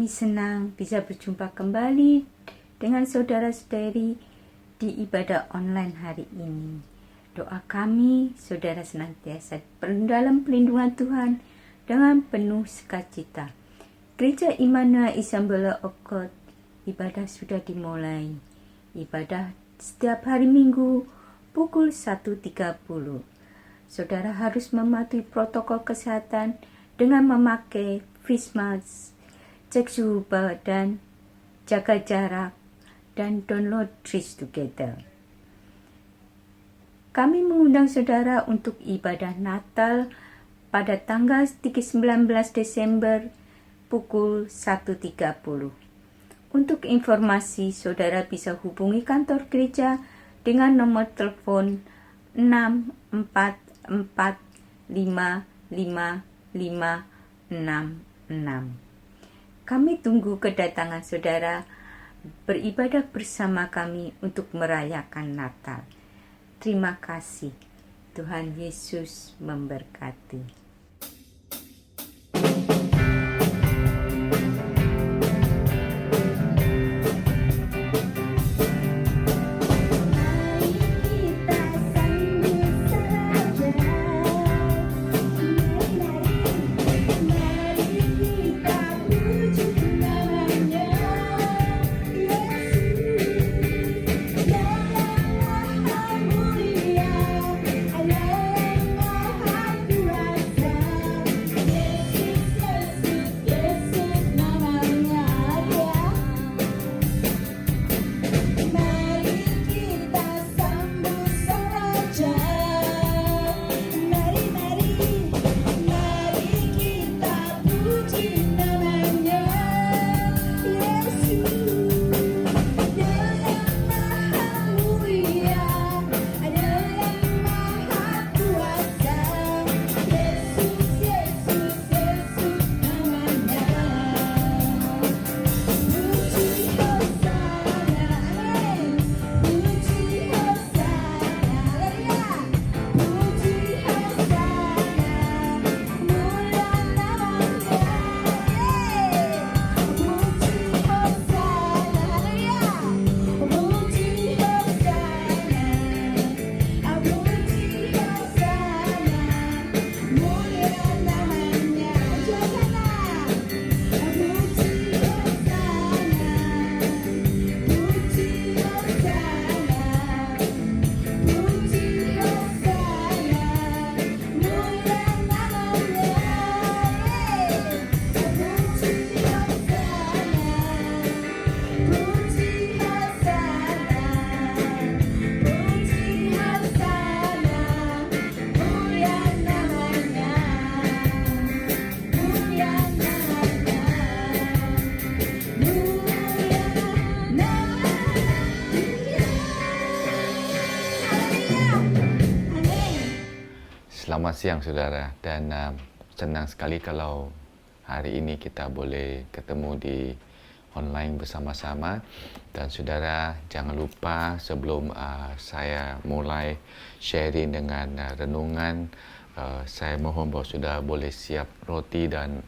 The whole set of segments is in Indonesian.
Kami senang bisa berjumpa kembali dengan saudara-saudari di ibadah online hari ini. Doa kami, saudara senantiasa dalam pelindungan Tuhan dengan penuh sukacita. Gereja Immanuel Isambela Okot, ibadah sudah dimulai. Ibadah setiap hari Minggu pukul 1.30. Saudara harus mematuhi protokol kesehatan dengan memakai face mask, cek suhu badan, jaga jarak, dan download Trace Together. Kami mengundang saudara untuk ibadah Natal pada tanggal 19 Desember pukul 1.30. Untuk informasi, saudara bisa hubungi kantor gereja dengan nomor telepon 6445556. Kami tunggu kedatangan saudara beribadah bersama kami untuk merayakan Natal. Terima kasih. Tuhan Yesus memberkati. Selamat siang saudara, dan senang sekali kalau hari ini kita boleh ketemu di online bersama-sama. Dan saudara, jangan lupa sebelum saya mulai sharing dengan renungan, saya mohon bahawa saudara boleh siap roti dan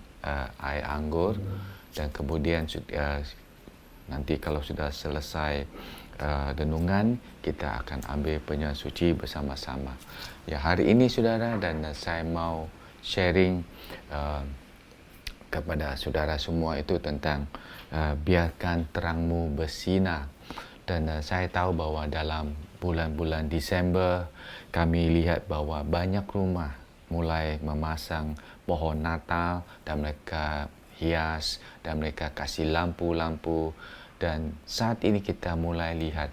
air anggur. Dan kemudian nanti kalau sudah selesai renungan, kita akan ambil penyucian suci bersama-sama. Ya, hari ini saudara, dan saya mau sharing kepada saudara semua itu tentang biarkan terangmu bersinar. Dan saya tahu bahwa dalam bulan-bulan Disember kami lihat bahwa banyak rumah mulai memasang pohon Natal dan mereka hias dan mereka kasih lampu-lampu. Dan saat ini kita mulai lihat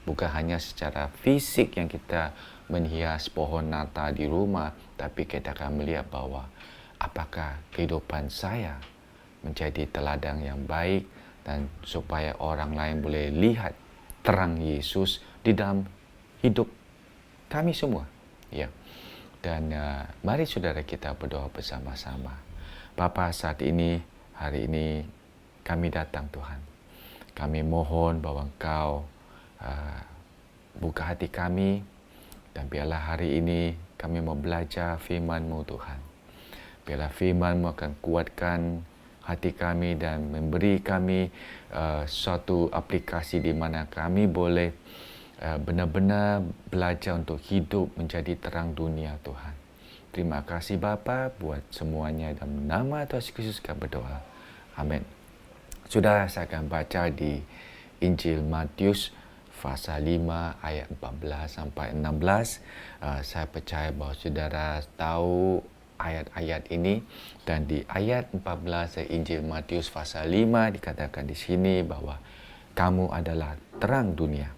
bukan hanya secara fisik yang kita menghias pohon Natal di rumah, tapi kita akan melihat bahwa apakah kehidupan saya menjadi teladan yang baik dan supaya orang lain boleh lihat terang Yesus di dalam hidup kami semua. Ya. Dan mari saudara kita berdoa bersama-sama. Bapa, saat ini, hari ini kami datang Tuhan. Kami mohon bahwa Engkau buka hati kami, dan biarlah hari ini kami mau belajar firman-Mu Tuhan. Biarlah firman-Mu akan kuatkan hati kami dan memberi kami suatu aplikasi di mana kami boleh benar-benar belajar untuk hidup menjadi terang dunia, Tuhan. Terima kasih Bapa buat semuanya, dalam nama Tuhan Yesus Kristus kami berdoa. Amin. Saudara, saya akan baca di Injil Matius pasal 5 ayat 14 sampai 16. Saya percaya bahawa saudara tahu ayat-ayat ini, dan di ayat 14 Injil Matius pasal 5 dikatakan di sini bahwa kamu adalah terang dunia.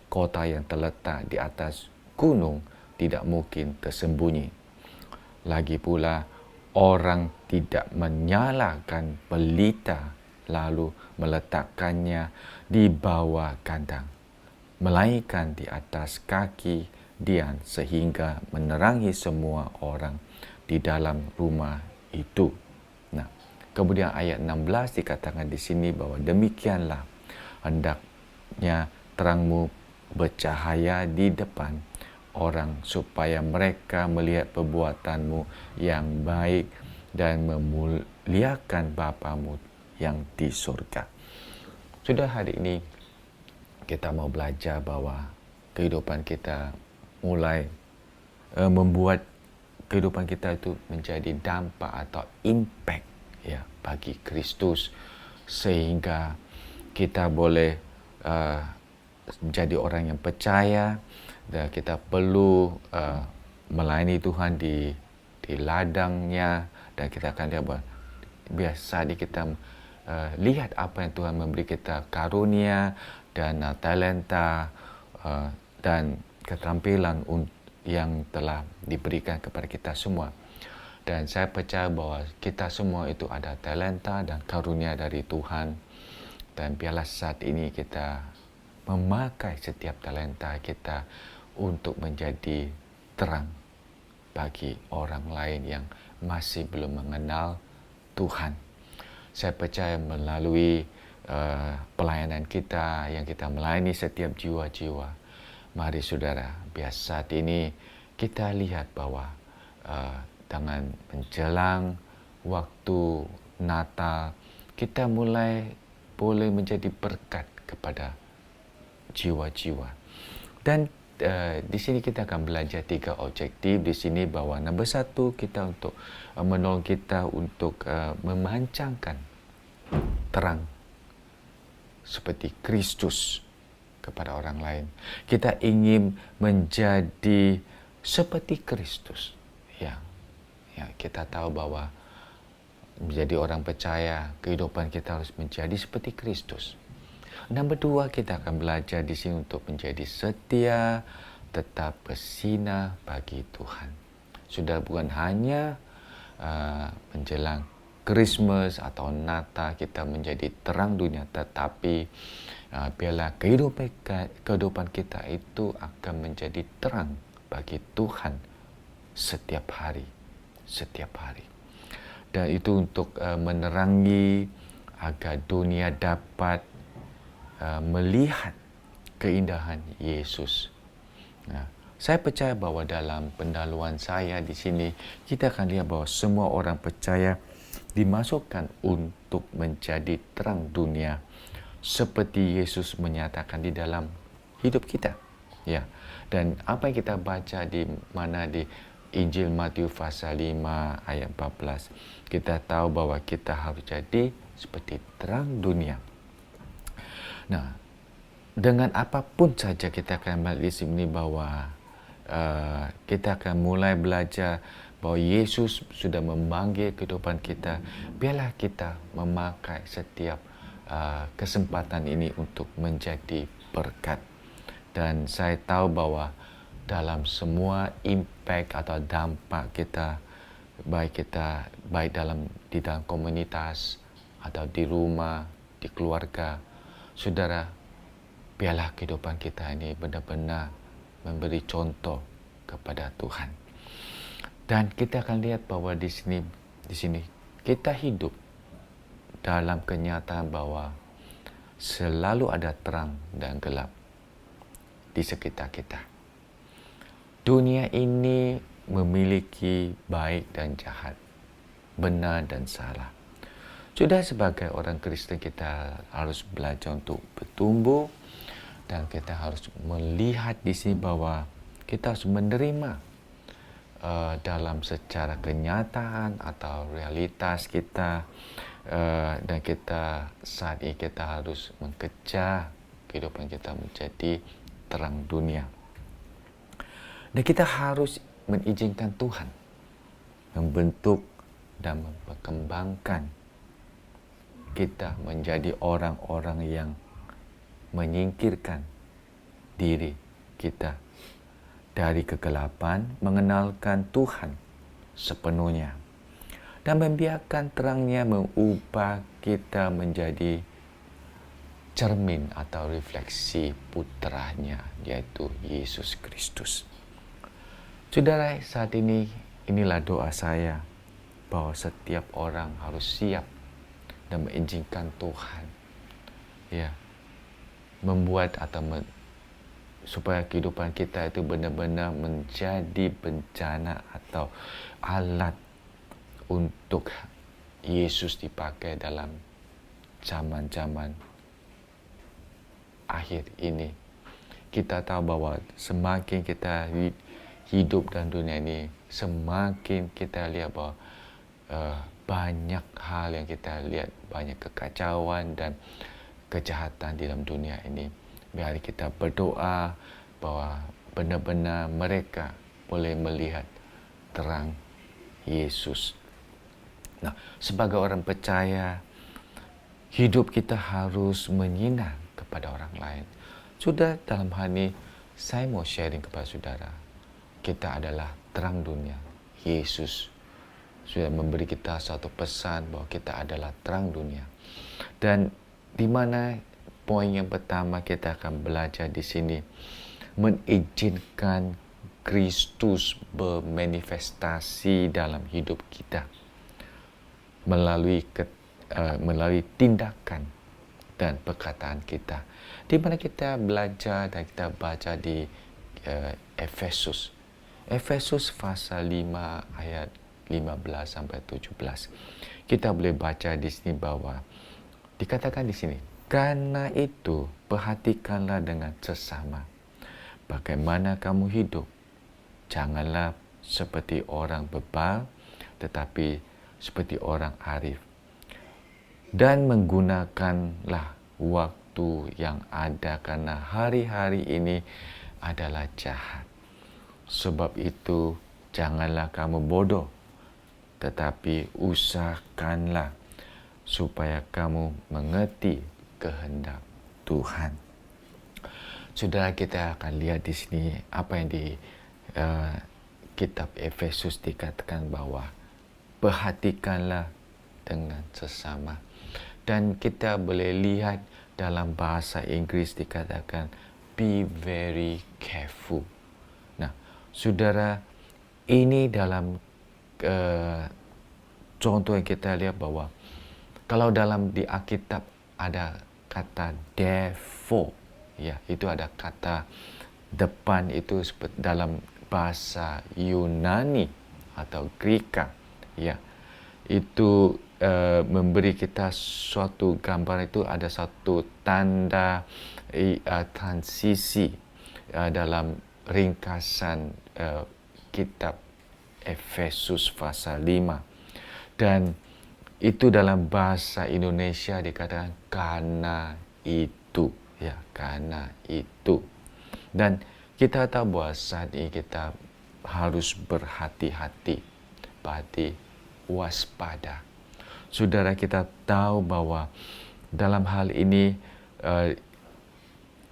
Kota yang terletak di atas gunung tidak mungkin tersembunyi. Lagi pula, orang tidak menyalakan pelita lalu meletakkannya di bawah kandang, melainkan di atas kaki dian sehingga menerangi semua orang di dalam rumah itu. Nah, kemudian ayat 16 dikatakan di sini bahwa demikianlah hendaknya terangmu bercahaya di depan orang supaya mereka melihat perbuatanmu yang baik dan memuliakan Bapamu yang di surga. Sudah hari ini kita mau belajar bahwa kehidupan kita mulai membuat kehidupan kita itu menjadi dampak atau impact ya bagi Kristus, sehingga kita boleh menjadi orang yang percaya, dan kita perlu melayani Tuhan di ladangnya, dan kita akan lihat bahwa biasa kita lihat apa yang Tuhan memberi kita karunia dan talenta dan keterampilan yang telah diberikan kepada kita semua. Dan saya percaya bahwa kita semua itu ada talenta dan karunia dari Tuhan, dan biarlah saat ini kita memakai setiap talenta kita untuk menjadi terang bagi orang lain yang masih belum mengenal Tuhan. Saya percaya melalui pelayanan kita yang kita melayani setiap jiwa-jiwa, mari saudara, biar saat ini kita lihat bahwa dengan menjelang waktu Natal, kita mulai boleh menjadi berkat kepada jiwa-jiwa. Dan di sini kita akan belajar 3 objektif di sini, bahwa nombor 1 kita untuk menolong kita untuk memancangkan terang seperti Kristus kepada orang lain. Kita ingin menjadi seperti Kristus. Ya, kita tahu bahwa menjadi orang percaya, kehidupan kita harus menjadi seperti Kristus. Nombor 2, kita akan belajar di sini untuk menjadi setia, tetap bersinar bagi Tuhan. Sudah bukan hanya menjelang Christmas atau Natal kita menjadi terang dunia, tetapi biarlah kehidupan kita itu akan menjadi terang bagi Tuhan setiap hari. Dan itu untuk menerangi agar dunia dapat melihat keindahan Yesus. Nah, saya percaya bahwa dalam pendahuluan saya di sini, kita akan lihat bahwa semua orang percaya dimasukkan untuk menjadi terang dunia seperti Yesus menyatakan di dalam hidup kita. Ya. Dan apa yang kita baca di mana di Injil Matius pasal 5 ayat 14, kita tahu bahwa kita harus jadi seperti terang dunia. Nah, dengan apapun saja kita akan melihat di sini bahwa kita akan mulai belajar bahwa Yesus sudah memanggil kehidupan kita. Biarlah kita memakai setiap kesempatan ini untuk menjadi berkat. Dan saya tahu bahwa dalam semua impact atau dampak kita, baik di dalam komunitas atau di rumah, di keluarga, saudara, biarlah kehidupan kita ini benar-benar memberi contoh kepada Tuhan. Dan kita akan lihat bahwa di sini kita hidup dalam kenyataan bahwa selalu ada terang dan gelap di sekitar kita. Dunia ini memiliki baik dan jahat, benar dan salah. Sudah sebagai orang Kristen kita harus belajar untuk bertumbuh dan kita harus melihat di sini bahwa kita harus menerima dalam secara kenyataan atau realitas kita dan kita saat ini kita harus mengejar kehidupan kita menjadi terang dunia. Dan kita harus mengizinkan Tuhan membentuk dan memperkembangkan kita menjadi orang-orang yang menyingkirkan diri kita dari kegelapan, mengenalkan Tuhan sepenuhnya, dan membiarkan terangnya mengubah kita menjadi cermin atau refleksi putranya, yaitu Yesus Kristus. Saudara, saat ini inilah doa saya bahwa setiap orang harus siap dan mengizinkan Tuhan membuat atau supaya kehidupan kita itu benar-benar menjadi bencana atau alat untuk Yesus dipakai dalam zaman-zaman akhir ini. Kita tahu bahwa semakin kita hidup dalam dunia ini, semakin kita lihat bahwa banyak hal yang kita lihat, banyak kekacauan dan kejahatan di dalam dunia ini. Biar kita berdoa bahwa benar-benar mereka boleh melihat terang Yesus. Nah, sebagai orang percaya, hidup kita harus menyinar kepada orang lain. Sudah dalam hal ini, saya mau sharing kepada saudara. Kita adalah terang dunia. Yesus sudah memberi kita satu pesan bahwa kita adalah terang dunia. Dan di mana poin yang pertama kita akan belajar di sini, mengizinkan Kristus bermanifestasi dalam hidup kita melalui tindakan dan perkataan kita. Di mana kita belajar dan kita baca di Efesus. Efesus pasal 5 ayat 15 sampai 17. Kita boleh baca di sini bahwa dikatakan di sini, karena itu perhatikanlah dengan sesama bagaimana kamu hidup. Janganlah seperti orang bebal, tetapi seperti orang arif. Dan menggunakanlah waktu yang ada, karena hari-hari ini adalah jahat. Sebab itu janganlah kamu bodoh, tetapi usahakanlah supaya kamu mengerti kehendak Tuhan. Saudara, kita akan lihat di sini apa yang di kitab Efesus dikatakan bahwa perhatikanlah dengan sesama. Dan kita boleh lihat dalam bahasa Inggris dikatakan be very careful. Nah, saudara, ini dalam contoh yang kita lihat bahwa kalau dalam di Alkitab ada kata therefore, ya, itu ada kata depan itu dalam bahasa Yunani atau Greka, ya, itu memberi kita suatu gambar, itu ada satu tanda transisi dalam ringkasan kitab Efesus pasal 5. Dan itu dalam bahasa Indonesia dikatakan karena itu, ya, karena itu. Dan kita tahu bahwa saat ini kita harus berhati-hati, waspada. Saudara, kita tahu bahwa dalam hal ini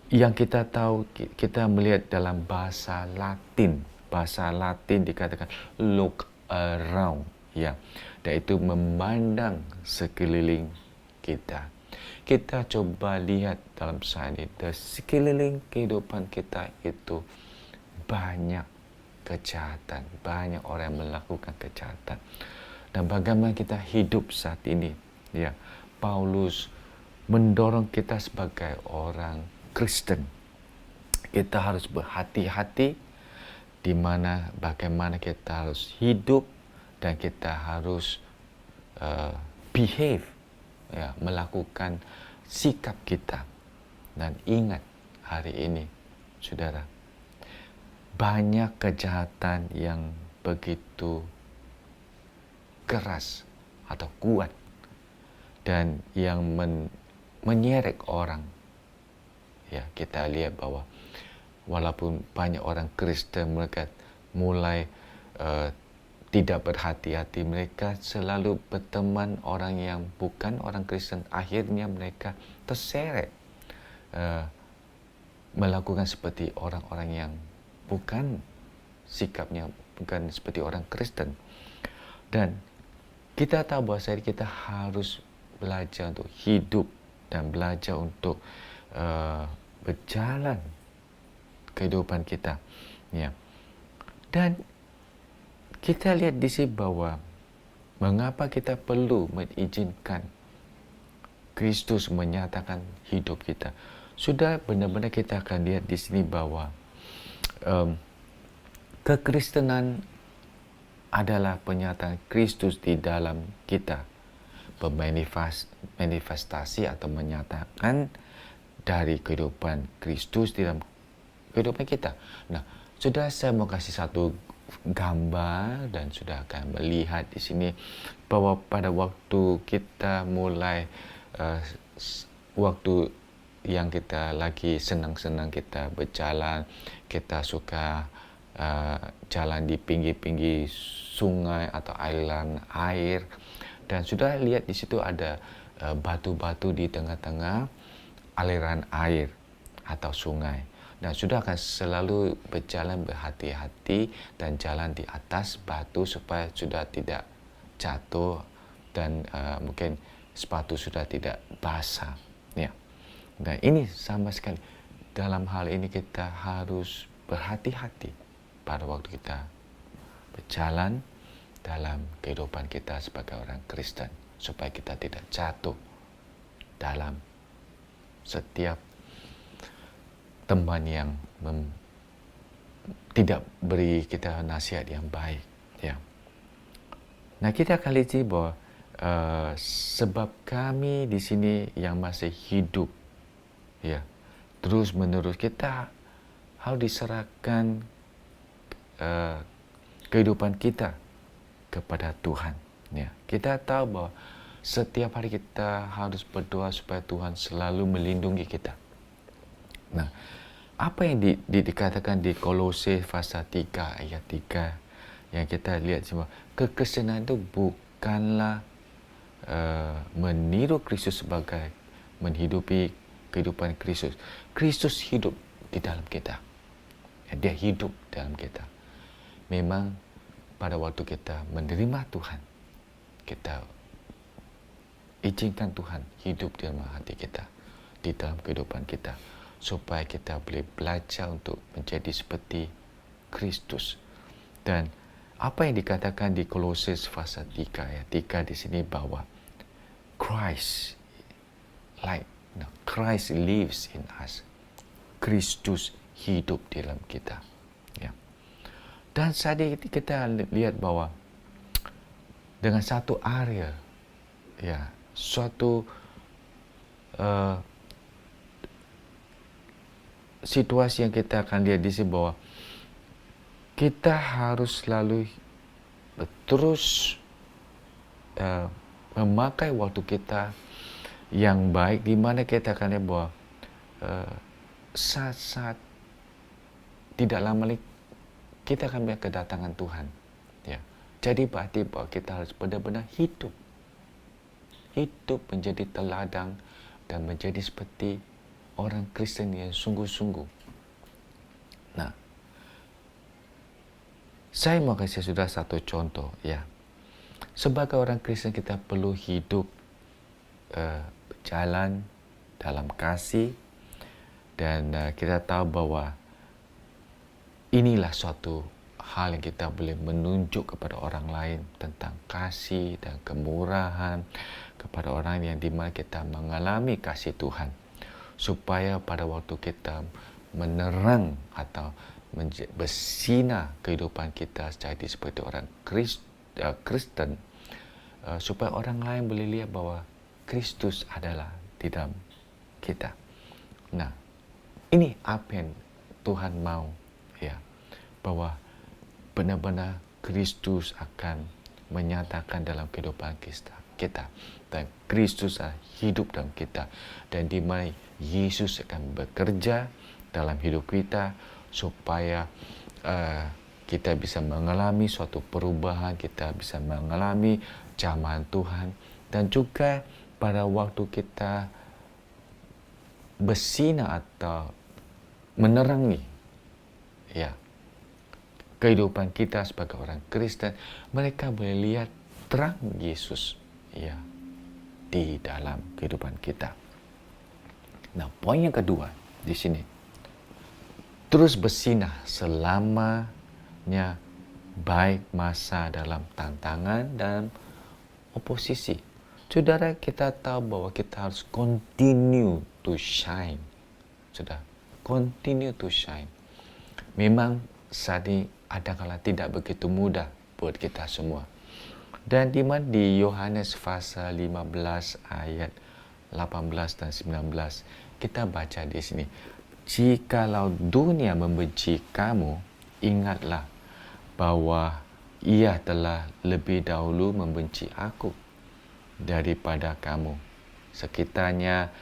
yang kita tahu, kita melihat dalam bahasa Latin dikatakan look around, ya, dan itu memandang sekeliling kita. Kita coba lihat dalam saat ini, sekeliling kehidupan kita itu banyak kejahatan, banyak orang yang melakukan kejahatan. Dan bagaimana kita hidup saat ini, ya, Paulus mendorong kita sebagai orang Kristen. Kita harus berhati-hati di mana bagaimana kita harus hidup dan kita harus behave ya, melakukan sikap kita. Dan ingat hari ini, saudara, banyak kejahatan yang begitu keras atau kuat dan yang menyeret orang. Ya, kita lihat bahwa walaupun banyak orang Kristen mereka mulai tidak berhati-hati, mereka selalu berteman orang yang bukan orang Kristen. Akhirnya mereka terseret melakukan seperti orang-orang yang bukan sikapnya, bukan seperti orang Kristen. Dan kita tahu bahwa kita harus belajar untuk hidup dan belajar untuk berjalan kehidupan kita. Ya. Dan kita lihat di sini bahwa mengapa kita perlu mengizinkan Kristus menyatakan hidup kita. Sudah benar-benar kita akan lihat di sini bahwa kekristenan adalah penyataan Kristus di dalam kita, bermanifestasi atau menyatakan dari kehidupan Kristus di dalam kehidupan kita. Nah, sudah saya mau kasih satu gambar dan sudah akan melihat di sini bahwa pada waktu kita mulai waktu yang kita lagi senang-senang kita berjalan, kita suka jalan di pinggir-pinggir sungai atau aliran air, dan sudah lihat di situ ada batu-batu di tengah-tengah aliran air atau sungai. Dan sudah akan selalu berjalan berhati-hati dan jalan di atas batu supaya sudah tidak jatuh dan mungkin sepatu sudah tidak basah. Ya. Dan ini sama sekali. Dalam hal ini kita harus berhati-hati pada waktu kita berjalan dalam kehidupan kita sebagai orang Kristen, supaya kita tidak jatuh dalam setiap teman yang tidak beri kita nasihat yang baik. Ya. Nah, kita akan lihat bahwa sebab kami di sini yang masih hidup, ya, terus menerus kita harus diserahkan kehidupan kita kepada Tuhan. Ya, kita tahu bahwa setiap hari kita harus berdoa supaya Tuhan selalu melindungi kita. Nah, apa yang dikatakan di Kolose pasal 3 ayat 3 yang kita lihat semua, kekristenan itu bukanlah meniru Kristus sebagai menghidupi kehidupan Kristus. Kristus hidup di dalam kita. Dia hidup dalam kita. Memang pada waktu kita menerima Tuhan, kita izinkan Tuhan hidup di dalam hati kita, di dalam kehidupan kita, supaya kita boleh belajar untuk menjadi seperti Kristus. Dan apa yang dikatakan di Kolose pasal 3 ayat 3 di sini bahwa Christ lives in us. Kristus hidup di dalam kita. Ya. Dan saat ini kita lihat bahwa dengan satu area, ya, suatu situasi yang kita akan lihat di sini bahwa kita harus selalu terus memakai waktu kita yang baik, di mana kita akan lihat bahwa saat-saat tidak lama lagi kita akan melihat kedatangan Tuhan. Ya. Jadi berarti bahwa kita harus benar-benar hidup menjadi teladan dan menjadi seperti orang Kristen yang sungguh-sungguh. Nah, saya mau kasih sudah satu contoh, ya. Sebagai orang Kristen kita perlu hidup berjalan dalam kasih, dan kita tahu bahwa inilah suatu hal yang kita boleh menunjuk kepada orang lain tentang kasih dan kemurahan kepada orang yang dimana kita mengalami kasih Tuhan, supaya pada waktu kita menerang atau bersinar kehidupan kita jadi seperti orang Kristen, supaya orang lain boleh lihat bahwa Kristus adalah di dalam kita. Nah, ini apa yang Tuhan mau, ya, bahwa benar-benar Kristus akan menyatakan dalam kehidupan kita, dan Kristus hidup dalam kita, dan di mana Yesus akan bekerja dalam hidup kita supaya kita bisa mengalami suatu perubahan, kita bisa mengalami jamahan Tuhan, dan juga pada waktu kita bersinar atau menerangi, ya, kehidupan kita sebagai orang Kristen, mereka boleh lihat terang Yesus, ya, di dalam kehidupan kita. Nah, poin yang kedua di sini, terus bersinar selamanya, baik masa dalam tantangan dan oposisi. Saudara, kita tahu bahwa kita harus continue to shine. Sudah, continue to shine. Memang saat ini kadang-kala tidak begitu mudah buat kita semua. Dan di mana di Yohanes pasal 15 ayat 18 dan 19, kita baca di sini, jikalau dunia membenci kamu, ingatlah bahwa ia telah lebih dahulu membenci aku daripada kamu. Sekiranya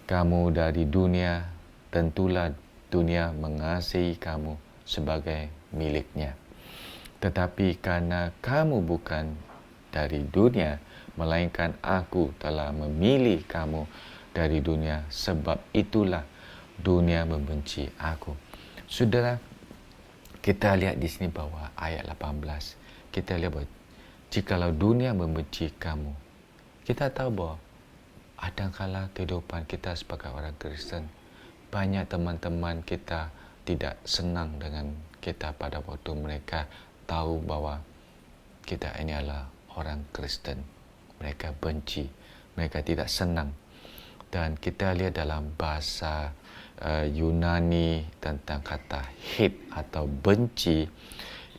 kamu dari dunia, tentulah dunia mengasihi kamu sebagai miliknya. Tetapi karena kamu bukan dari dunia, melainkan aku telah memilih kamu dari dunia, sebab itulah dunia membenci aku. Saudara, kita lihat di sini bahwa ayat 18, kita lihat bahwa jikalau dunia membenci kamu, kita tahu bahwa kadang-kala kehidupan kita sebagai orang Kristen, banyak teman-teman kita tidak senang dengan kita pada waktu mereka tahu bahwa kita ini adalah orang Kristen. Mereka benci, mereka tidak senang. Dan kita lihat dalam bahasa Yunani tentang kata hate atau benci,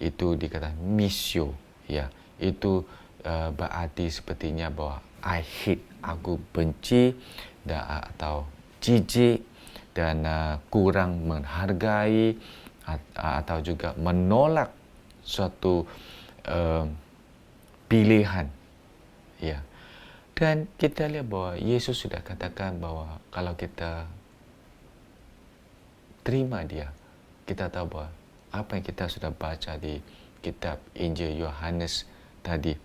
itu dikatakan misio, ya, itu berarti sepertinya bahwa I hate, aku benci, dan atau jijik, dan kurang menghargai, atau juga menolak suatu pilihan, ya. Dan kita lihat bahwa Yesus sudah katakan bahwa kalau kita terima dia, kita tahu bahwa apa yang kita sudah baca di kitab Injil Yohanes tadi,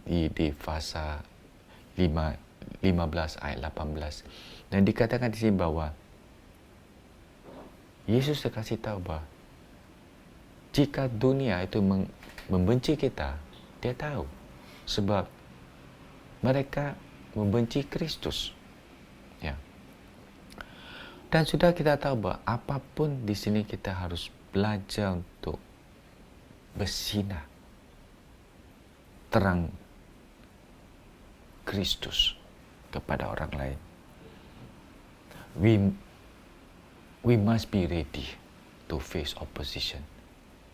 di pasal 15 ayat 18, dan dikatakan di sini bahwa Yesus kasih tahu bahwa jika dunia itu membenci kita, dia tahu sebab mereka membenci Kristus, ya. Dan sudah kita tahu bahwa apapun di sini kita harus belajar untuk bersinar terang Kristus kepada orang lain. We must be ready to face opposition.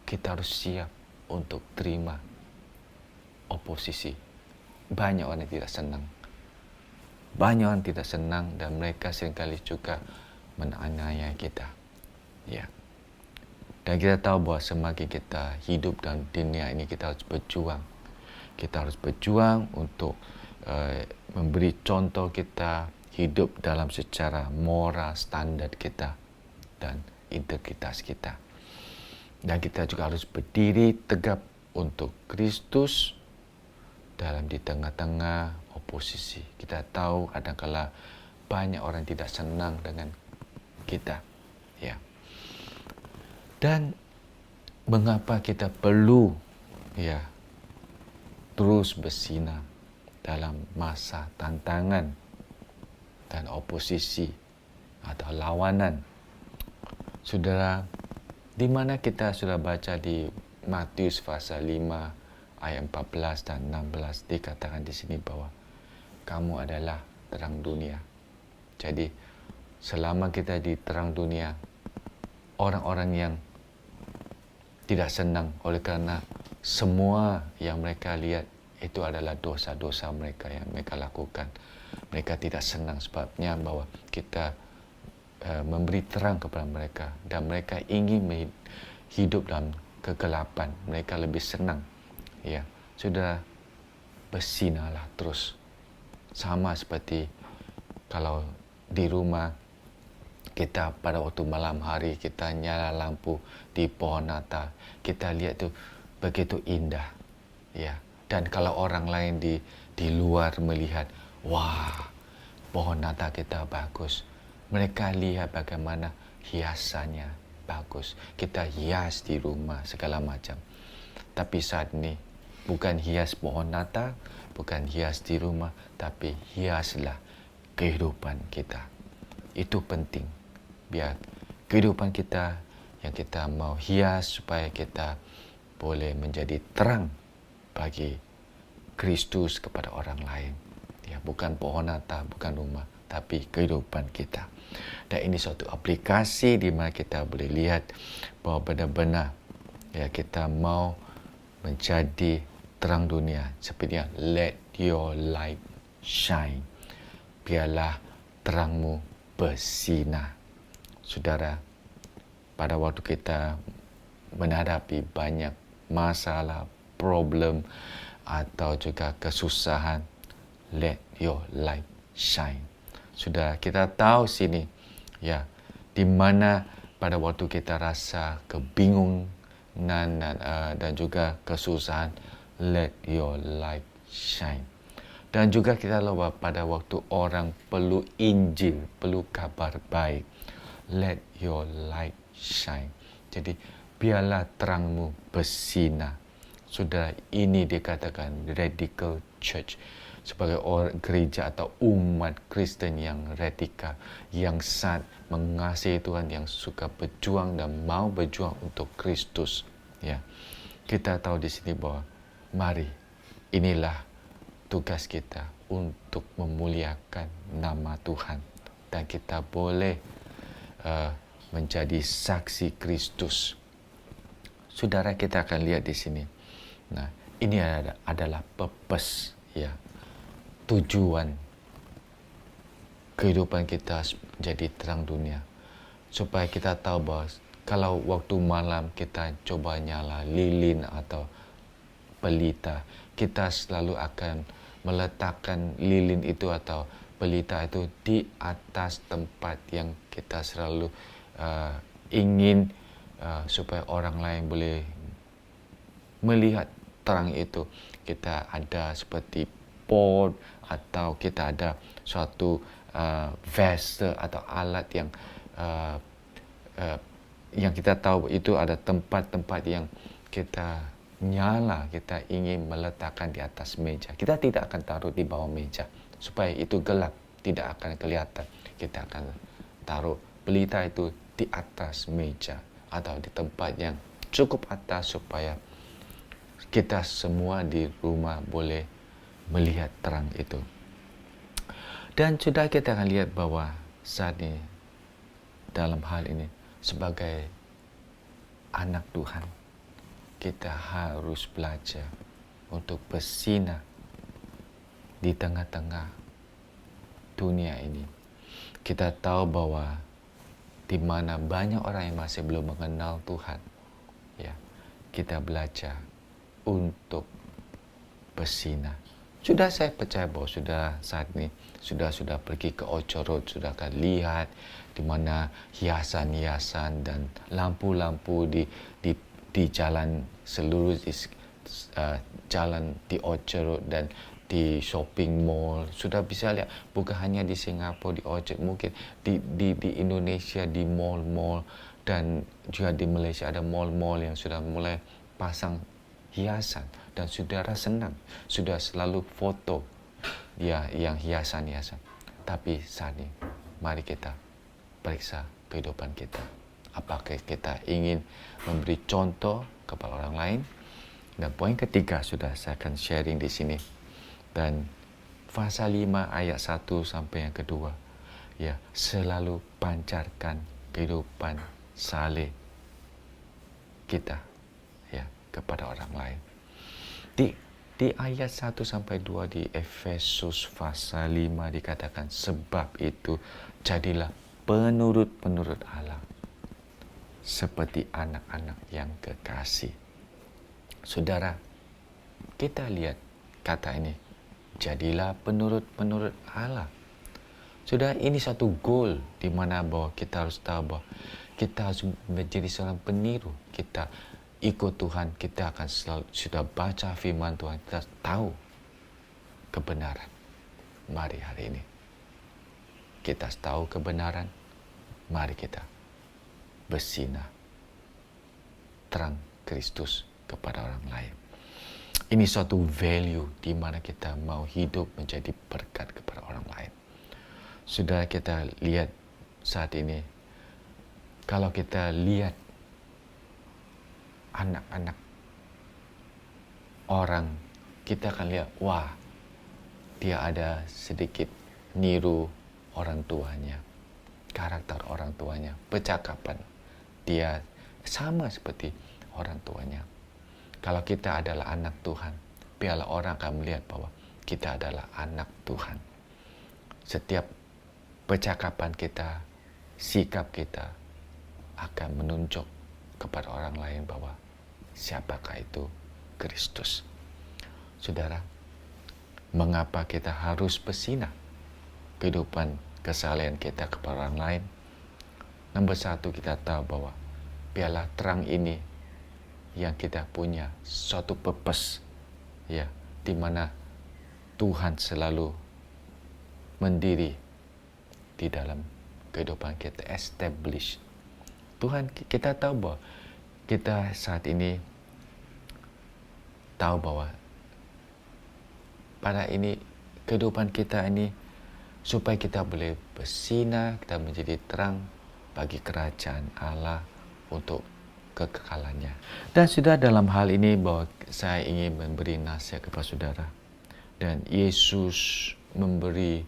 Kita harus siap untuk terima oposisi. Banyak orang yang tidak senang. Banyak orang tidak senang, dan mereka seringkali juga menganiaya kita, ya. Dan kita tahu bahwa semakin kita hidup dalam dunia ini, kita harus berjuang. Kita harus berjuang untuk memberi contoh kita hidup dalam secara moral, standar kita, dan integritas kita. Dan kita juga harus berdiri tegap untuk Kristus dalam di tengah-tengah oposisi. Kita tahu kadang-kala banyak orang tidak senang dengan kita, ya. Dan mengapa kita perlu, ya, terus bersinar dalam masa tantangan dan oposisi atau lawanan. Saudara, di mana kita sudah baca di Matius pasal 5 ayat 14 dan 16, dikatakan di sini bahwa kamu adalah terang dunia. Jadi selama kita di terang dunia, orang-orang yang tidak senang oleh karena semua yang mereka lihat Itu adalah dosa-dosa mereka yang mereka lakukan. Mereka tidak senang sebabnya bahwa kita memberi terang kepada mereka, dan mereka ingin hidup dalam kegelapan. Mereka lebih senang. Ya, sudah bersinarlah terus. Sama seperti kalau di rumah kita pada waktu malam hari kita nyala lampu di pohon Natal, kita lihat tu begitu indah, ya. Dan kalau orang lain di luar melihat, wah, pohon Natal kita bagus. Mereka lihat bagaimana hiasannya bagus. Kita hias di rumah segala macam. Tapi saat ini bukan hias pohon Natal, bukan hias di rumah, tapi hiaslah kehidupan kita. Itu penting. Biar kehidupan kita yang kita mau hias supaya kita boleh menjadi terang bagi Kristus kepada orang lain. Ya, bukan pohon Natal, bukan rumah, tapi kehidupan kita. Dan ini suatu aplikasi di mana kita boleh lihat bahwa benar-benar ya kita mau menjadi terang dunia, seperti yang let your light shine. Biarlah terangmu bersinar. Saudara, pada waktu kita menghadapi banyak masalah, problem atau juga kesusahan, let your light shine. Sudah kita tahu sini, ya, di mana pada waktu kita rasa kebingungan dan juga kesusahan, let your light shine. Dan juga kita tahu pada waktu orang perlu Injil, perlu kabar baik, let your light shine. Jadi biarlah terangmu bersinar. Sudah ini dikatakan radical church, sebagai orang gereja atau umat Kristen yang radikal, yang sangat mengasihi Tuhan, yang suka berjuang dan mau berjuang untuk Kristus. Ya, kita tahu di sini bahwa mari inilah tugas kita untuk memuliakan nama Tuhan, dan kita boleh menjadi saksi Kristus. Saudara, kita akan lihat di sini. Nah, ini adalah purpose, ya, tujuan kehidupan kita jadi terang dunia, supaya kita tahu bahwa kalau waktu malam kita coba nyala lilin atau pelita, kita selalu akan meletakkan lilin itu atau pelita itu di atas tempat yang kita selalu ingin supaya orang lain boleh melihat terang itu. Kita ada seperti pot, atau kita ada suatu vessel atau alat yang kita tahu itu ada tempat-tempat yang kita nyala, kita ingin meletakkan di atas meja. Kita tidak akan taruh di bawah meja supaya itu gelap, tidak akan kelihatan. Kita akan taruh pelita itu di atas meja atau di tempat yang cukup atas supaya kita semua di rumah boleh melihat terang itu. Dan sudah kita akan lihat bahwa saat ini, dalam hal ini, sebagai anak Tuhan, kita harus belajar untuk bersinar di tengah-tengah dunia ini. Kita tahu bahwa di mana banyak orang yang masih belum mengenal Tuhan, ya, kita belajar untuk bersinar. Sudah, saya percaya bahwa sudah saat ini sudah pergi ke Orchard Road, sudah akan lihat di mana hiasan-hiasan dan lampu-lampu di jalan seluruh jalan di Orchard Road dan di shopping mall. Sudah bisa lihat, bukan hanya di Singapura di Orchard, mungkin di Indonesia di mall-mall, dan juga di Malaysia ada mall-mall yang sudah mulai pasang hiasan, dan saudara senang, sudah selalu foto ya yang hiasan-hiasan. Tapi saat ini mari kita periksa kehidupan kita. Apakah kita ingin memberi contoh kepada orang lain? Dan poin ketiga sudah saya akan sharing di sini. Dan pasal 5 ayat 1 sampai yang kedua, ya, selalu pancarkan kehidupan saleh kita, ya, kepada orang lain. Di Di ayat 1 sampai 2 di Efesus pasal 5 dikatakan, sebab itu jadilah penurut-penurut Allah seperti anak-anak yang kekasih. Saudara, kita lihat kata ini, jadilah penurut-penurut Allah. Sudah, ini satu goal di mana bahwa kita harus tahu bahwa kita harus menjadi seorang peniru. Kita ikut Tuhan, kita akan selalu sudah baca firman Tuhan, kita tahu kebenaran. Mari hari ini kita tahu kebenaran, mari kita bersinar terang Kristus kepada orang lain. Ini suatu value di mana kita mau hidup menjadi berkat kepada orang lain. Sudah, kita lihat saat ini, kalau kita lihat anak-anak orang, kita akan lihat, wah, dia ada sedikit niru orang tuanya, karakter orang tuanya, percakapan dia sama seperti orang tuanya. Kalau kita adalah anak Tuhan, biarlah orang akan melihat bahwa kita adalah anak Tuhan. Setiap percakapan kita, sikap kita akan menunjuk kepada orang lain bahwa siapakah itu Kristus. Saudara, mengapa kita harus bersinar kehidupan keseharian kita kepada orang lain? Nomor satu, kita tahu bahwa biarlah terang ini yang kita punya suatu purpose, ya, di mana Tuhan selalu mendiri di dalam kehidupan kita, establish. Tuhan, kita tahu bahwa kita saat ini tahu bahwa pada ini kehidupan kita ini supaya kita boleh bersinar, kita menjadi terang bagi kerajaan Allah untuk kekekalannya. Dan sudah, dalam hal ini bahwa saya ingin memberi nasihat kepada saudara, dan Yesus memberi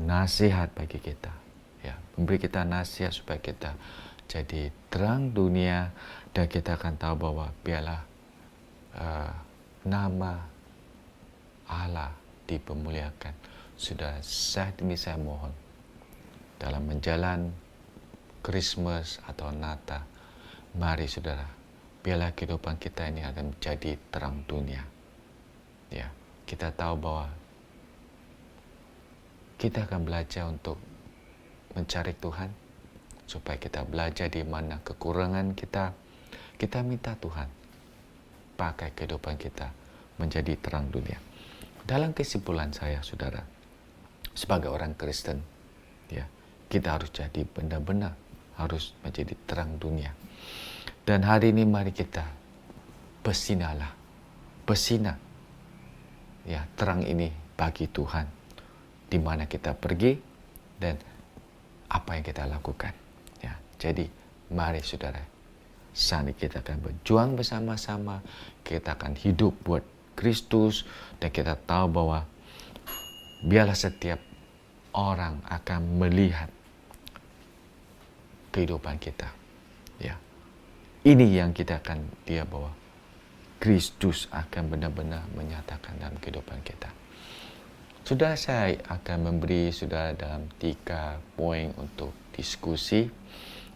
nasihat bagi kita, ya, memberi kita nasihat supaya kita jadi terang dunia, dan kita akan tahu bahwa biarlah nama Allah dipermuliakan. Sudah, saat ini saya mohon dalam menjalan Christmas atau Natal, mari saudara, biarlah kehidupan kita ini akan menjadi terang dunia. Ya, kita tahu bahwa kita akan belajar untuk mencari Tuhan, supaya kita belajar di mana kekurangan kita. Kita minta Tuhan pakai kehidupan kita menjadi terang dunia. Dalam kesimpulan saya, saudara, sebagai orang Kristen, ya, kita harus jadi benar-benar harus menjadi terang dunia. Dan hari ini mari kita bersinarlah, bersinar, ya, terang ini bagi Tuhan di mana kita pergi dan apa yang kita lakukan. Ya, jadi mari saudara, saat ini kita akan berjuang bersama-sama, kita akan hidup buat Kristus, dan kita tahu bahwa biarlah setiap orang akan melihat kehidupan kita. Ya, ini yang kita akan lihat bahwa Kristus akan benar-benar menyatakan dalam kehidupan kita. Sudah, saya akan memberi sudah dalam 3 poin untuk diskusi,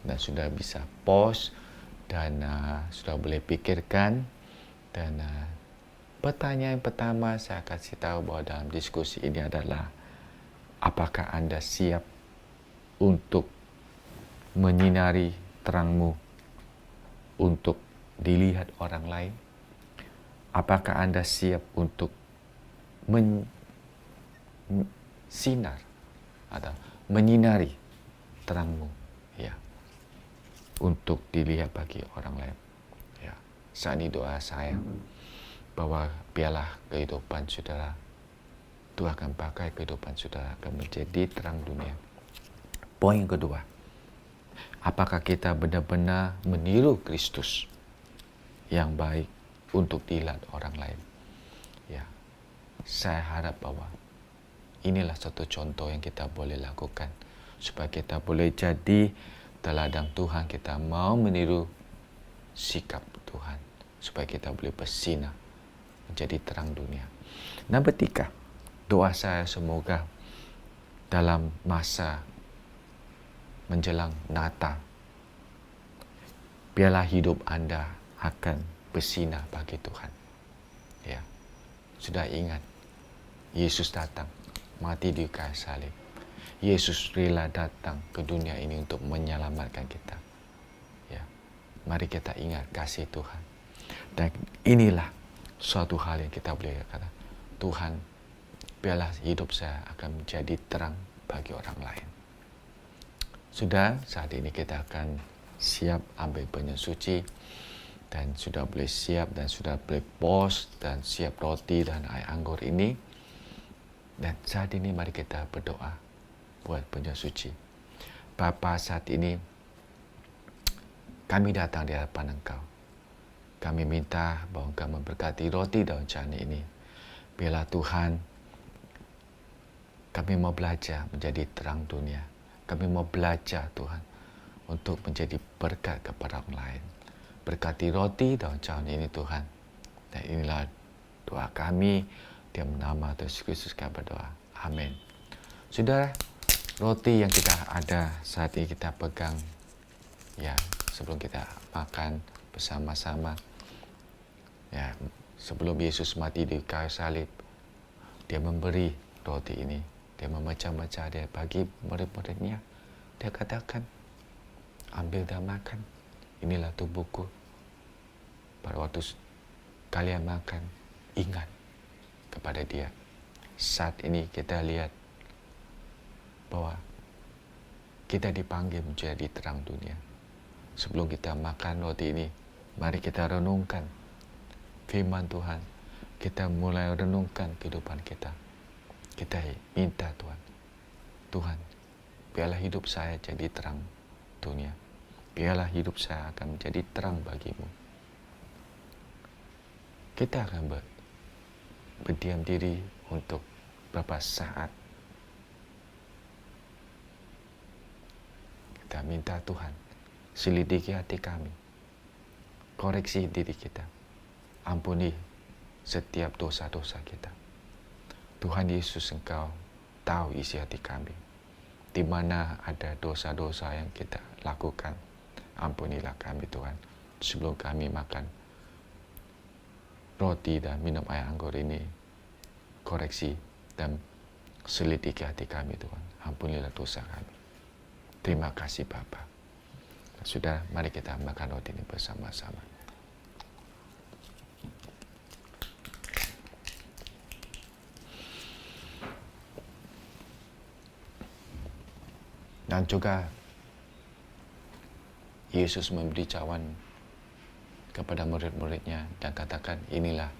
dan sudah bisa pause dan sudah boleh pikirkan. Dan pertanyaan pertama saya kasih tahu bahwa dalam diskusi ini adalah, apakah Anda siap untuk menyinari terangmu untuk dilihat orang lain? Apakah Anda siap untuk sinar atau menyinari terangmu, ya, untuk dilihat bagi orang lain? Ya, saat ini doa saya bahwa biarlah kehidupan saudara, Tuhan akan pakai kehidupan saudara akan menjadi terang dunia. Poin yang kedua, apakah kita benar-benar meniru Kristus yang baik untuk dilihat orang lain? Ya, saya harap bahwa inilah satu contoh yang kita boleh lakukan supaya kita boleh jadi teladan Tuhan. Kita mau meniru sikap Tuhan supaya kita boleh bersinar menjadi terang dunia. Nombor 3, doa saya semoga dalam masa menjelang Natal, biarlah hidup anda akan bersinar bagi Tuhan. Ya, sudah ingat, Yesus datang, mati di kayu salib. Yesus rela datang ke dunia ini untuk menyelamatkan kita. Ya, mari kita ingat kasih Tuhan. Dan inilah suatu hal yang kita boleh kata, Tuhan, biarlah hidup saya akan menjadi terang bagi orang lain. Sudah, saat ini kita akan siap ambil penyuci dan sudah boleh siap dan sudah boleh pos dan siap roti dan air anggur ini. Dan saat ini mari kita berdoa buat penyuci. Bapa, saat ini kami datang di hadapan Engkau. Kami minta bahwa Engkau memberkati roti daun jani ini. Biarlah Tuhan, kami mau belajar menjadi terang dunia. Kami mau belajar Tuhan untuk menjadi berkat kepada orang lain. Berkati roti daun jani ini Tuhan. Dan inilah doa kami. Dalam nama Tuhan Yesus Kristus kami berdoa. Amin. Saudara, roti yang kita ada saat ini kita pegang, ya, sebelum kita makan bersama-sama. Ya, sebelum Yesus mati di kayu salib, dia memberi roti ini. Dia memecah-mecah, dia bagi murid-muridnya. Dia katakan, ambil dan makan. Inilah tubuhku. Pada waktu kalian makan, ingat kepada dia. Saat ini kita lihat bahwa kita dipanggil menjadi terang dunia. Sebelum kita makan roti ini, mari kita renungkan firman Tuhan. Kita mulai renungkan kehidupan kita. Kita minta Tuhan, Tuhan, biarlah hidup saya jadi terang dunia. Biarlah hidup saya akan menjadi terang bagimu. Kita akan berdiam diri untuk beberapa saat. Kita minta Tuhan, selidiki hati kami. Koreksi diri kita. Ampuni setiap dosa-dosa kita. Tuhan Yesus, Engkau tahu isi hati kami. Di mana ada dosa-dosa yang kita lakukan, ampunilah kami Tuhan. Sebelum kami makan roti dan minum air anggur ini, koreksi dan selidiki hati kami Tuhan. Ampunilah dosa kami. Terima kasih Bapa. Sudah, mari kita makan roti ini bersama-sama. Dan juga Yesus memberi cawan kepada murid-muridnya dan katakan, inilah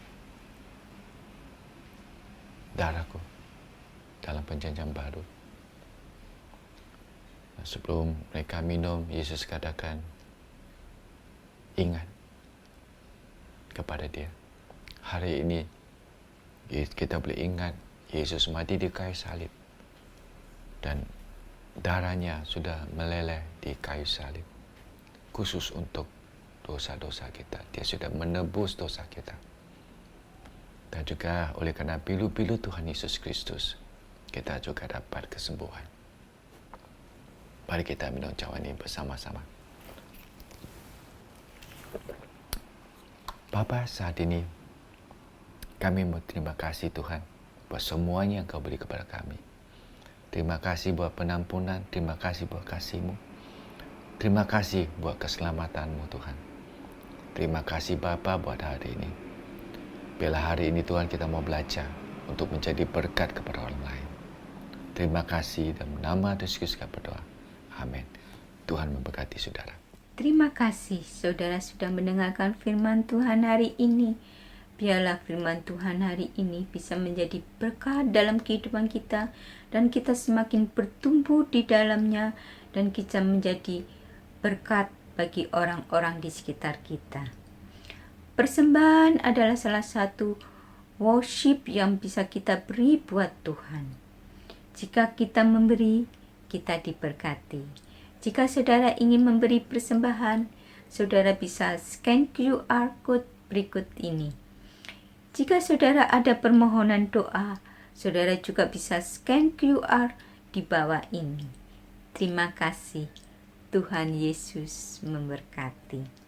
darahku dalam perjanjian baru. Nah, sebelum mereka minum, Yesus katakan, ingat kepada dia. Hari ini kita boleh ingat Yesus mati di kayu salib dan darahnya sudah meleleh di kayu salib, khusus untuk dosa-dosa kita. Dia sudah menebus dosa kita. Dan juga oleh karena pilu-pilu Tuhan Yesus Kristus, kita juga dapat kesembuhan. Mari kita minum cawan ini bersama-sama. Bapa, saat ini kami berterima kasih Tuhan buat semuanya yang Kau beri kepada kami. Terima kasih buat penampunan, terima kasih buat kasih-Mu. Terima kasih buat keselamatan-Mu Tuhan. Terima kasih Bapa buat hari ini. Biarlah hari ini Tuhan kita mau belajar untuk menjadi berkat kepada orang lain. Terima kasih dan nama Yesus Kristus kami berdoa. Amin. Tuhan memberkati saudara. Terima kasih saudara sudah mendengarkan firman Tuhan hari ini. Biarlah firman Tuhan hari ini bisa menjadi berkat dalam kehidupan kita dan kita semakin bertumbuh di dalamnya dan kita menjadi berkat bagi orang-orang di sekitar kita. Persembahan adalah salah satu worship yang bisa kita beri buat Tuhan. Jika kita memberi, kita diberkati. Jika saudara ingin memberi persembahan, saudara bisa scan QR code berikut ini. Jika saudara ada permohonan doa, saudara juga bisa scan QR di bawah ini. Terima kasih. Tuhan Yesus memberkati.